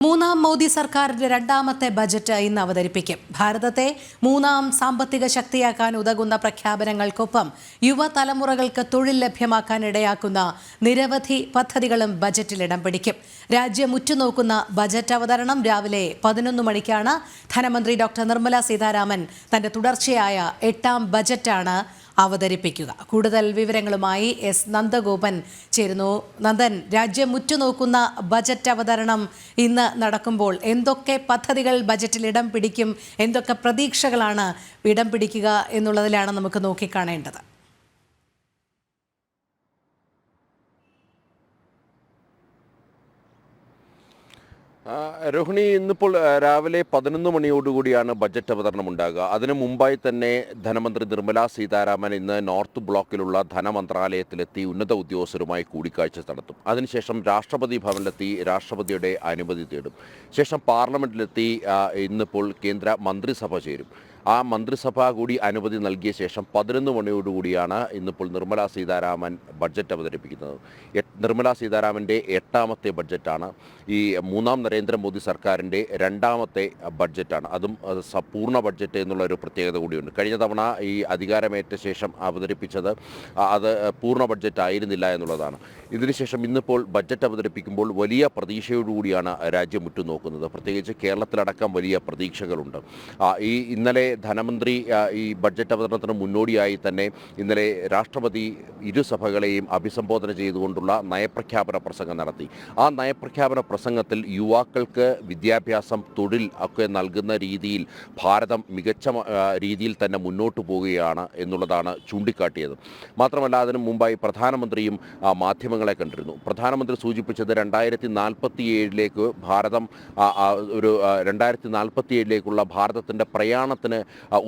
മൂന്നാം മോദി സർക്കാരിന്റെ രണ്ടാമത്തെ ബജറ്റ് ഇന്ന് അവതരിപ്പിക്കും. ഭാരതത്തെ മൂന്നാം സാമ്പത്തിക ശക്തിയാക്കാൻ ഉതകുന്ന പ്രഖ്യാപനങ്ങൾക്കൊപ്പം യുവതലമുറകൾക്ക് തൊഴിൽ ലഭ്യമാക്കാൻ ഇടയാക്കുന്ന നിരവധി പദ്ധതികളും ബജറ്റിൽ ഇടം പിടിക്കും. രാജ്യം ഉറ്റുനോക്കുന്ന ബജറ്റ് അവതരണം രാവിലെ 11 മണിക്കാണ്. ധനമന്ത്രി ഡോക്ടർ നിർമ്മല സീതാരാമൻ തന്റെ തുടർച്ചയായ 8ാം ബജറ്റാണ് അവതരിപ്പിക്കുക. കൂടുതൽ വിവരങ്ങളുമായി എസ് നന്ദഗോപൻ ചേരുന്നു. നന്ദൻ, രാജ്യം ഉറ്റുനോക്കുന്ന ബജറ്റ് അവതരണം ഇന്ന് നടക്കുമ്പോൾ എന്തൊക്കെ പദ്ധതികൾ ബജറ്റിൽ ഇടം പിടിക്കും, എന്തൊക്കെ പ്രതീക്ഷകളാണ് ഇടം പിടിക്കുക എന്നുള്ളതിലാണ് നമുക്ക് നോക്കിക്കാണേണ്ടത്. രോഹിണി, ഇന്നിപ്പോൾ രാവിലെ 11 മണിയോടുകൂടിയാണ് ബജറ്റ് അവതരണം ഉണ്ടാകുക. അതിനു മുമ്പായി തന്നെ ധനമന്ത്രി നിർമ്മല സീതാരാമൻ ഇന്ന് നോർത്ത് ബ്ലോക്കിലുള്ള ധനമന്ത്രാലയത്തിലെത്തി ഉന്നത ഉദ്യോഗസ്ഥരുമായി കൂടിക്കാഴ്ച നടത്തും. അതിനുശേഷം രാഷ്ട്രപതി ഭവനിലെത്തി രാഷ്ട്രപതിയുടെ അനുമതി തേടും. ശേഷം പാർലമെന്റിലെത്തി ഇന്നിപ്പോൾ കേന്ദ്ര മന്ത്രിസഭ ചേരും. ആ മന്ത്രിസഭ കൂടി അനുമതി നൽകിയ ശേഷം 11 മണിയോടുകൂടിയാണ് ഇന്നിപ്പോൾ നിർമ്മല സീതാരാമൻ ബഡ്ജറ്റ് അവതരിപ്പിക്കുന്നത്. നിർമ്മല സീതാരാമൻ്റെ 8ാമത്തെ ബഡ്ജറ്റാണ്. ഈ മൂന്നാം നരേന്ദ്രമോദി സർക്കാരിൻ്റെ രണ്ടാമത്തെ ബഡ്ജറ്റാണ്. അതും പൂർണ്ണ ബഡ്ജറ്റ് എന്നുള്ളൊരു പ്രത്യേകത കൂടിയുണ്ട്. കഴിഞ്ഞ തവണ ഈ അധികാരമേറ്റ ശേഷം അവതരിപ്പിച്ചത് അത് പൂർണ്ണ ബഡ്ജറ്റ് ആയിരുന്നില്ല എന്നുള്ളതാണ്. ഇതിനുശേഷം ഇന്നിപ്പോൾ ബഡ്ജറ്റ് അവതരിപ്പിക്കുമ്പോൾ വലിയ പ്രതീക്ഷയോടുകൂടിയാണ് രാജ്യം ഉറ്റുനോക്കുന്നത്. പ്രത്യേകിച്ച് കേരളത്തിലടക്കം വലിയ പ്രതീക്ഷകളുണ്ട്. ഇന്നലെ ധനമന്ത്രി ഈ ബഡ്ജറ്റ് അവതരണത്തിന് മുന്നോടിയായി തന്നെ ഇന്നലെ രാഷ്ട്രപതി ഇരുസഭകളെയും അഭിസംബോധന ചെയ്തുകൊണ്ടുള്ള നയപ്രഖ്യാപന പ്രസംഗം നടത്തി. ആ നയപ്രഖ്യാപന പ്രസംഗത്തിൽ യുവാക്കൾക്ക് വിദ്യാഭ്യാസം, തൊഴിൽ ഒക്കെ നൽകുന്ന രീതിയിൽ ഭാരതം മികച്ച രീതിയിൽ തന്നെ മുന്നോട്ട് പോവുകയാണ് എന്നുള്ളതാണ് ചൂണ്ടിക്കാട്ടിയത്. മാത്രമല്ല, അതിനു മുമ്പായി പ്രധാനമന്ത്രിയും മാധ്യമങ്ങളെ കണ്ടിരുന്നു. പ്രധാനമന്ത്രി സൂചിപ്പിച്ചത് 2047 ഭാരതം ഒരു 2047 ഭാരതത്തിൻ്റെ പ്രയാണത്തിന്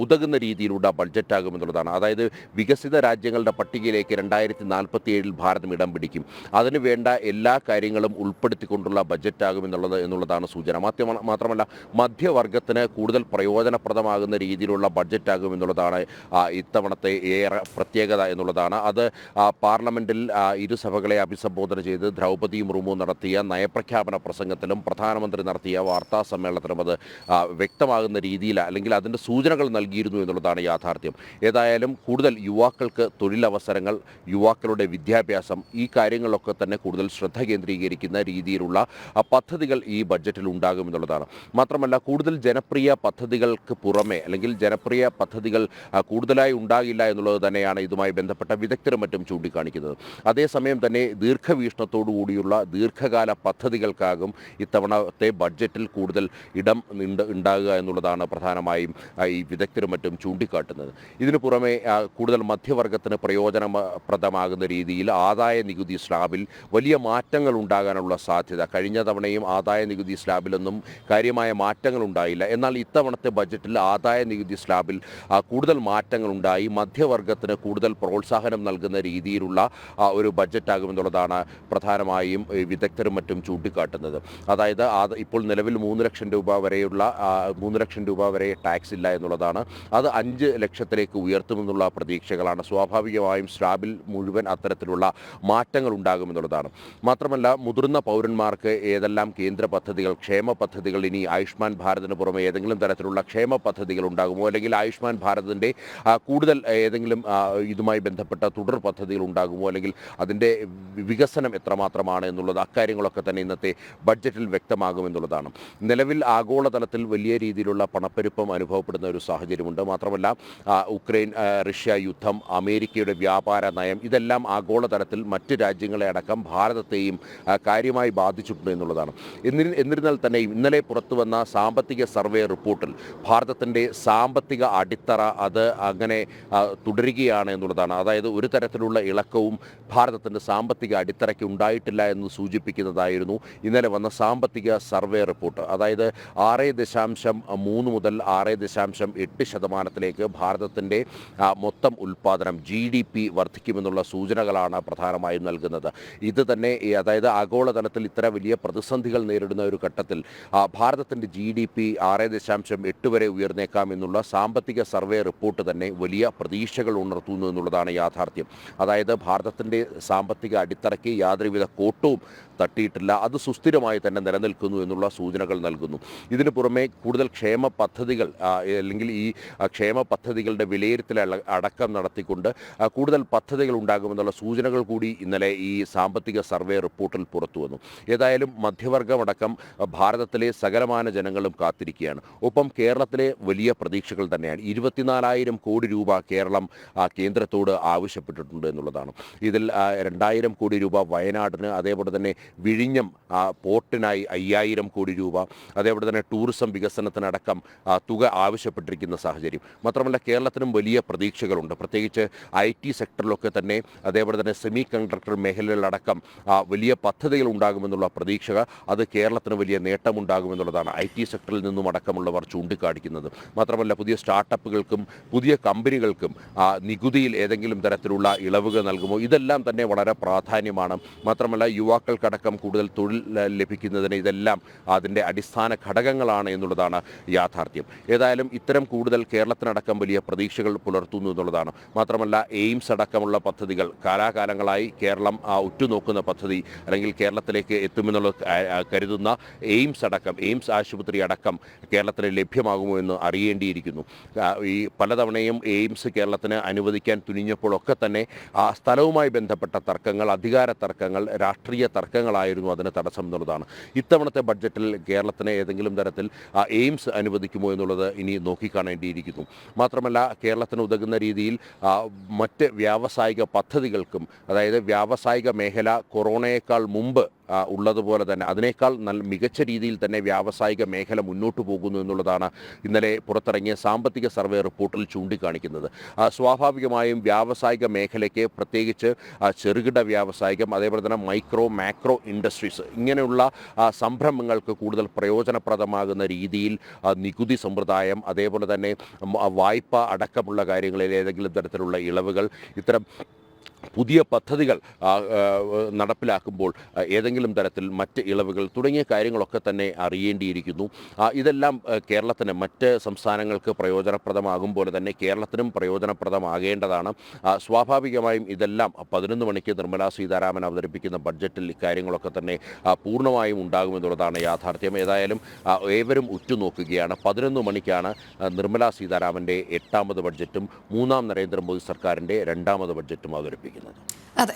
ഉതകുന്ന രീതിയിലുള്ള ബഡ്ജറ്റാകുമെന്നുള്ളതാണ്. അതായത് വികസിത രാജ്യങ്ങളുടെ പട്ടികയിലേക്ക് 2047 ഭാരതം ഇടം പിടിക്കും. അതിനു വേണ്ട എല്ലാ കാര്യങ്ങളും ഉൾപ്പെടുത്തിക്കൊണ്ടുള്ള ബഡ്ജറ്റാകുമെന്നുള്ളതാണ് സൂചന. മാത്രമല്ല, മധ്യവർഗത്തിന് കൂടുതൽ പ്രയോജനപ്രദമാകുന്ന രീതിയിലുള്ള ബഡ്ജറ്റാകുമെന്നുള്ളതാണ് ഇത്തവണത്തെ ഏറെ പ്രത്യേകത എന്നുള്ളതാണ്. അത് പാർലമെൻറ്റിൽ ഇരുസഭകളെ അഭിസംബോധന ചെയ്ത് ദ്രൗപദി മുർമു നടത്തിയ നയപ്രഖ്യാപന പ്രസംഗത്തിലും പ്രധാനമന്ത്രി നടത്തിയ വാർത്താ സമ്മേളനത്തിലും അത് വ്യക്തമാകുന്ന രീതിയിൽ അല്ലെങ്കിൽ അതിൻ്റെ സൂചനകൾ നൽകിയിരുന്നു എന്നുള്ളതാണ് യാഥാർത്ഥ്യം. ഏതായാലും കൂടുതൽ യുവാക്കൾക്ക് തൊഴിലവസരങ്ങൾ, യുവാക്കളുടെ വിദ്യാഭ്യാസം, ഈ കാര്യങ്ങളിലൊക്കെ തന്നെ കൂടുതൽ ശ്രദ്ധ കേന്ദ്രീകരിക്കുന്ന രീതിയിലുള്ള പദ്ധതികൾ ഈ ബഡ്ജറ്റിൽ ഉണ്ടാകുമെന്നുള്ളതാണ്. മാത്രമല്ല, കൂടുതൽ ജനപ്രിയ പദ്ധതികൾക്ക് പുറമെ അല്ലെങ്കിൽ ജനപ്രിയ പദ്ധതികൾ കൂടുതലായി ഉണ്ടാകില്ല എന്നുള്ളത് തന്നെയാണ് ഇതുമായി ബന്ധപ്പെട്ട വിദഗ്ധരും മറ്റും ചൂണ്ടിക്കാണിക്കുന്നത്. അതേസമയം തന്നെ ദീർഘവീക്ഷണത്തോടു കൂടിയുള്ള ദീർഘകാല പദ്ധതികൾക്കാകും ഇത്തവണത്തെ ബഡ്ജറ്റിൽ കൂടുതൽ ഇടം ഉണ്ടാകുക എന്നുള്ളതാണ് പ്രധാനമായും ഈ വിദഗ്ധരും മറ്റും ചൂണ്ടിക്കാട്ടുന്നത്. ഇതിനു പുറമെ കൂടുതൽ മധ്യവർഗത്തിന് പ്രയോജനപ്രദമാകുന്ന രീതിയിൽ ആദായ നികുതി സ്ലാബിൽ വലിയ മാറ്റങ്ങൾ ഉണ്ടാകാനുള്ള സാധ്യത. കഴിഞ്ഞ തവണയും ആദായ നികുതി സ്ലാബിലൊന്നും കാര്യമായ മാറ്റങ്ങൾ ഉണ്ടായില്ല. എന്നാൽ ഇത്തവണത്തെ ബഡ്ജറ്റിൽ ആദായ നികുതി സ്ലാബിൽ കൂടുതൽ മാറ്റങ്ങൾ ഉണ്ടായി മധ്യവർഗത്തിന് കൂടുതൽ പ്രോത്സാഹനം നൽകുന്ന രീതിയിലുള്ള ഒരു ബഡ്ജറ്റാകുമെന്നുള്ളതാണ് പ്രധാനമായും വിദഗ്ധരും മറ്റും ചൂണ്ടിക്കാട്ടുന്നത്. അതായത് ഇപ്പോൾ നിലവിൽ 3 ലക്ഷം രൂപ വരെയുള്ള 3 ലക്ഷം രൂപ വരെ ടാക്സ് ഇല്ല എന്നുള്ളതാണ്. അത് 5 ലക്ഷത്തിലേക്ക് ഉയർത്തുമെന്നുള്ള പ്രതീക്ഷകളാണ്. സ്വാഭാവികമായും സ്ലാബിൽ മുഴുവൻ അത്തരത്തിലുള്ള മാറ്റങ്ങൾ ഉണ്ടാകുമെന്നുള്ളതാണ്. മാത്രമല്ല, മുതിർന്ന പൗരന്മാർക്ക് ഏതെല്ലാം കേന്ദ്ര പദ്ധതികൾ, ക്ഷേമ പദ്ധതികൾ, ഇനി ആയുഷ്മാൻ ഭാരതിന് പുറമെ ഏതെങ്കിലും തരത്തിലുള്ള ക്ഷേമ പദ്ധതികൾ ഉണ്ടാകുമോ, അല്ലെങ്കിൽ ആയുഷ്മാൻ ഭാരതിൻ്റെ കൂടുതൽ ഏതെങ്കിലും ഇതുമായി ബന്ധപ്പെട്ട തുടർ പദ്ധതികൾ ഉണ്ടാകുമോ, അല്ലെങ്കിൽ അതിൻ്റെ വികസനം എത്രമാത്രമാണ് എന്നുള്ളത്, അക്കാര്യങ്ങളൊക്കെ തന്നെ ഇന്നത്തെ ബഡ്ജറ്റിൽ വ്യക്തമാകുമെന്നുള്ളതാണ്. നിലവിൽ ആഗോളതലത്തിൽ വലിയ രീതിയിലുള്ള പണപ്പെരുപ്പം അനുഭവപ്പെടുന്ന ഒരു സാഹചര്യമുണ്ട്. മാത്രമല്ല, ഉക്രൈൻ റഷ്യ യുദ്ധം, അമേരിക്കയുടെ വ്യാപാര നയം, ഇതെല്ലാം ആഗോളതലത്തിൽ മറ്റ് രാജ്യങ്ങളെ അടക്കം ഭാരതത്തെയും കാര്യമായി ബാധിച്ചിട്ടുണ്ട് എന്നുള്ളതാണ്. എന്നിരുന്നാൽ തന്നെ ഇന്നലെ പുറത്തു വന്ന സാമ്പത്തിക സർവേ റിപ്പോർട്ടിൽ ഭാരതത്തിൻ്റെ സാമ്പത്തിക അടിത്തറ അത് അങ്ങനെ തുടരുകയാണ് എന്നുള്ളതാണ്. അതായത് ഒരു തരത്തിലുള്ള ഇളക്കവും ഭാരതത്തിൻ്റെ സാമ്പത്തിക അടിത്തറയ്ക്ക് ഉണ്ടായിട്ടില്ല എന്ന് സൂചിപ്പിക്കുന്നതായിരുന്നു ഇന്നലെ വന്ന സാമ്പത്തിക സർവേ റിപ്പോർട്ട്. അതായത് 6.3 മുതൽ 6.5 6.8% ഭാരതത്തിൻ്റെ മൊത്തം ഉൽപ്പാദനം GDP വർദ്ധിക്കുമെന്നുള്ള സൂചനകളാണ് പ്രധാനമായും നൽകുന്നത്. ഇത് തന്നെ അതായത് ആഗോളതലത്തിൽ ഇത്ര വലിയ പ്രതിസന്ധികൾ നേരിടുന്ന ഒരു ഘട്ടത്തിൽ ഭാരതത്തിൻ്റെ GDP 6.8 വരെ ഉയർന്നേക്കാം എന്നുള്ള സാമ്പത്തിക സർവേ റിപ്പോർട്ട് തന്നെ വലിയ പ്രതീക്ഷകൾ ഉണർത്തുന്നു എന്നുള്ളതാണ് യാഥാർത്ഥ്യം. അതായത് ഭാരതത്തിൻ്റെ സാമ്പത്തിക അടിത്തറയ്ക്ക് യാതൊരുവിധ കോട്ടവും തട്ടിയിട്ടില്ല, അത് സുസ്ഥിരമായി തന്നെ നിലനിൽക്കുന്നു എന്നുള്ള സൂചനകൾ നൽകുന്നു. ഇതിനു പുറമെ കൂടുതൽ ക്ഷേമ പദ്ധതികൾ അല്ലെങ്കിൽ ഈ ക്ഷേമ പദ്ധതികളുടെ വിലയിരുത്തൽ അടക്കം നടത്തിക്കൊണ്ട് കൂടുതൽ പദ്ധതികൾ ഉണ്ടാകുമെന്നുള്ള സൂചനകൾ കൂടി ഇന്നലെ ഈ സാമ്പത്തിക സർവേ റിപ്പോർട്ടിൽ പുറത്തു വന്നു. ഏതായാലും മധ്യവർഗമടക്കം ഭാരതത്തിലെ സകലമാന ജനങ്ങളും കാത്തിരിക്കുകയാണ്. ഒപ്പം കേരളത്തിലെ വലിയ പ്രതീക്ഷകൾ തന്നെയാണ്. 24,000 കോടി രൂപ കേരളം കേന്ദ്രത്തോട് ആവശ്യപ്പെട്ടിട്ടുണ്ട് എന്നുള്ളതാണ്. ഇതിൽ 2,000 കോടി രൂപ വയനാടിന്, അതേപോലെ തന്നെ വിഴിഞ്ഞം പോർട്ടിനായി 5,000 കോടി രൂപ, അതേപോലെ തന്നെ ടൂറിസം വികസനത്തിനടക്കം തുക ആവശ്യപ്പെട്ടിരിക്കുന്ന സാഹചര്യം. മാത്രമല്ല കേരളത്തിനും വലിയ പ്രതീക്ഷകളുണ്ട്. പ്രത്യേകിച്ച് IT സെക്ടറിലൊക്കെ തന്നെ, അതേപോലെ തന്നെ സെമി കണ്ടക്ടർ മേഖലകളിലടക്കം വലിയ പദ്ധതികൾ ഉണ്ടാകുമെന്നുള്ള പ്രതീക്ഷ, അത് കേരളത്തിന് വലിയ നേട്ടമുണ്ടാകുമെന്നുള്ളതാണ് IT സെക്ടറിൽ നിന്നും അടക്കമുള്ളവർ ചൂണ്ടിക്കാണിക്കുന്നത്. മാത്രമല്ല പുതിയ സ്റ്റാർട്ടപ്പുകൾക്കും പുതിയ കമ്പനികൾക്കും നികുതിയിൽ ഏതെങ്കിലും തരത്തിലുള്ള ഇളവുകൾ നൽകുമോ, ഇതെല്ലാം തന്നെ വളരെ പ്രാധാന്യമാണ്. മാത്രമല്ല യുവാക്കൾക്കടക്കം കൂടുതൽ തൊഴിൽ ലഭിക്കുന്നതിന് ഇതെല്ലാം അതിൻ്റെ അടിസ്ഥാന ഘടകങ്ങളാണ് എന്നുള്ളതാണ് യാഥാർത്ഥ്യം. ഏതായാലും ഇത്തരം കൂടുതൽ കേരളത്തിനടക്കം വലിയ പ്രതീക്ഷകൾ പുലർത്തുന്നു എന്നുള്ളതാണ്. മാത്രമല്ല എയിംസ് അടക്കമുള്ള പദ്ധതികൾ കാലാകാലങ്ങളായി കേരളം ഉറ്റുനോക്കുന്ന പദ്ധതി, അല്ലെങ്കിൽ കേരളത്തിലേക്ക് എത്തുമെന്നുള്ള കരുതുന്ന എയിംസ് ആശുപത്രി അടക്കം കേരളത്തിന് ലഭ്യമാകുമോ എന്ന് അറിയേണ്ടിയിരിക്കുന്നു. ഈ പലതവണയും എയിംസ് കേരളത്തിന് അനുവദിക്കാൻ തുനിഞ്ഞപ്പോഴൊക്കെ തന്നെ സ്ഥലവുമായി ബന്ധപ്പെട്ട തർക്കങ്ങൾ, അധികാര തർക്കങ്ങൾ, രാഷ്ട്രീയ തർക്കങ്ങളായിരുന്നു അതിന് തടസ്സം എന്നുള്ളതാണ്. ഇത്തവണത്തെ ബഡ്ജറ്റിൽ കേരളത്തിന് ഏതെങ്കിലും തരത്തിൽ എയിംസ് അനുവദിക്കുമോ എന്നുള്ളത് ഇനി നോക്കിക്കാണേണ്ടിയിരിക്കുന്നു. മാത്രമല്ല കേരളത്തിന് ഉതകുന്ന രീതിയിൽ മറ്റ് വ്യാവസായിക പദ്ധതികൾക്കും, അതായത് വ്യാവസായിക മേഖല കൊറോണയേക്കാൾ മുമ്പ് ഉള്ളതുപോലെ തന്നെ അതിനേക്കാൾ മികച്ച രീതിയിൽ തന്നെ വ്യാവസായിക മേഖല മുന്നോട്ട് പോകുന്നു എന്നുള്ളതാണ് ഇന്നലെ പുറത്തിറങ്ങിയ സാമ്പത്തിക സർവേ റിപ്പോർട്ടിൽ ചൂണ്ടിക്കാണിക്കുന്നത്. സ്വാഭാവികമായും വ്യാവസായിക മേഖലയ്ക്ക്, പ്രത്യേകിച്ച് ചെറുകിട വ്യാവസായികം, അതേപോലെ തന്നെ മൈക്രോ മാക്രോ ഇൻഡസ്ട്രീസ്, ഇങ്ങനെയുള്ള സംരംഭങ്ങൾക്ക് കൂടുതൽ പ്രയോജനപ്രദമാകുന്ന രീതിയിൽ നികുതി സമ്പ്രദായം, അതേപോലെ തന്നെ വായ്പ അടക്കമുള്ള കാര്യങ്ങളിൽ ഏതെങ്കിലും തരത്തിലുള്ള ഇളവുകൾ, ഇത്തരം പുതിയ പദ്ധതികൾ നടപ്പിലാക്കുമ്പോൾ ഏതെങ്കിലും തരത്തിൽ മറ്റ് ഇളവുകൾ തുടങ്ങിയ കാര്യങ്ങളൊക്കെ തന്നെ അറിയേണ്ടിയിരിക്കുന്നു. ഇതെല്ലാം കേരളത്തിന്, മറ്റ് സംസ്ഥാനങ്ങൾക്ക് പ്രയോജനപ്രദമാകും പോലെ തന്നെ കേരളത്തിനും പ്രയോജനപ്രദമാകേണ്ടതാണ്. സ്വാഭാവികമായും ഇതെല്ലാം 11 മണിക്ക് നിർമ്മലാ സീതാരാമൻ അവതരിപ്പിക്കുന്ന ബഡ്ജറ്റിൽ ഇക്കാര്യങ്ങളൊക്കെ തന്നെ പൂർണ്ണമായും ഉണ്ടാകുമെന്നുള്ളതാണ് യാഥാർത്ഥ്യം. ഏതായാലും ഏവരും ഉറ്റുനോക്കുകയാണ്. 11 മണിക്കാണ് നിർമ്മലാ സീതാരാമൻ്റെ 8ാമത് ബഡ്ജറ്റും 3ാം നരേന്ദ്രമോദി സർക്കാരിൻ്റെ 2ാമത് ബഡ്ജറ്റും അവതരിപ്പിക്കുന്നത്. അതെ.